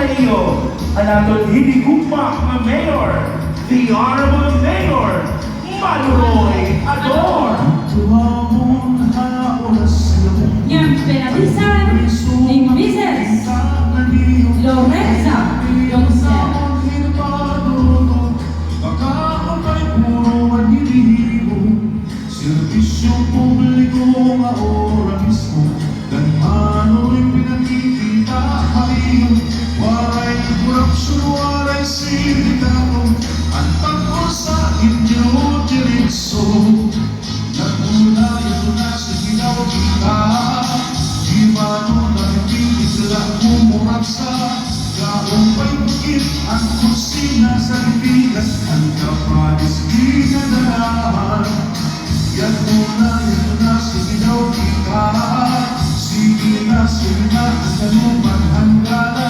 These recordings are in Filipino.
sa iyo ang ating hinigugma na Mayor, the Honorable Mayor, Manuroy Ador. Yang penalisan ni Mrs. Lorenza Yonsel. Servisyo publiko ahora mismo dan ano'y pinakikita ngayon. Waray korupsyon, waray sindikato, ang tagpo sa inyo direkso. Nagmula ito na sa ginaw kita, di mano na hindi sila umuraksa. Gaong pa'y bukit ang kusina sa libigas, ang kapanis ginagalaman. Yan muna, sige daw kita. Sige na, ang kanuman hanggala.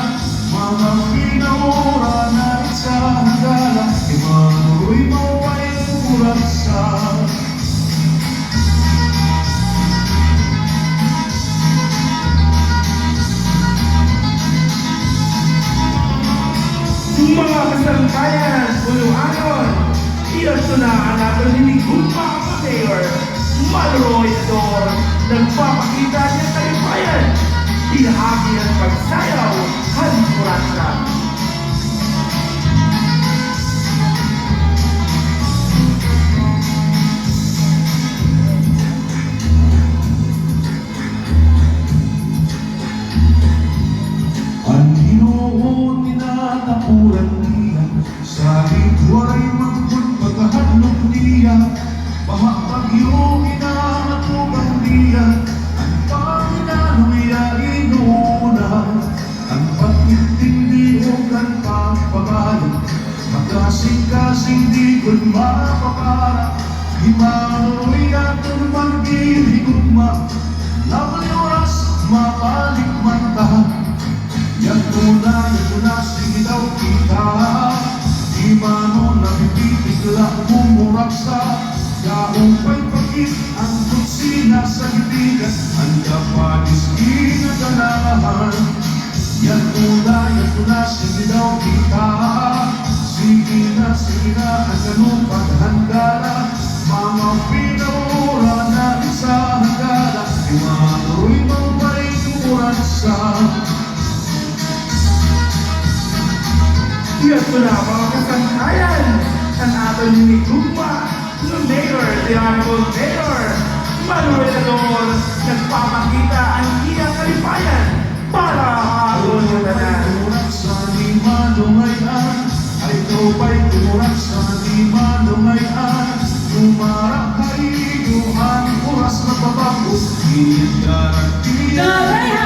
Mga pinaura na sa hanggala, Manuroy maway kuraksa. Mga kasangkayan, Buluanon, ito na ang ating hinigugma na Mayor, Manuroy Ador. Nagpapakita niya kalipayan, ihagi ang pagsayaw, hankurasa. Ang Ginoo tinatapuran niya, sa litwaray manggod pagkahadlok niya. Mahapagyo inanatugang niya, ang Panginoon niya inuna. Ang pag-intindi o ang pagpapagalo, magkasing-kasing di ko'y mapapara. Di Manuroy atong magigugma, labay oras mapalikman ka. Yan muna, sige daw kita. Di mano na bibigla umuraksa. Gaong pa'y pagkit ang kusina sa libigas, ang kapanis ginagalahan. Yan muna, sige daw kita. Sige na, ang kanupan hanggala. Mga pinaura na sa hanggala, Manuroy maway kuraksa. Ito na mga kasangkayan, ang ating hinigugma na Mayor, the Honorable Mayor, Manuroy Ador. Nagpapakita ang iyang kalipayan para maroon yung tanan. Tumurak sa di malungayan, ay ikaw ba'y tumurak sa di malungayan. Tumarak kayo ang oras na babago, hindi garantiya.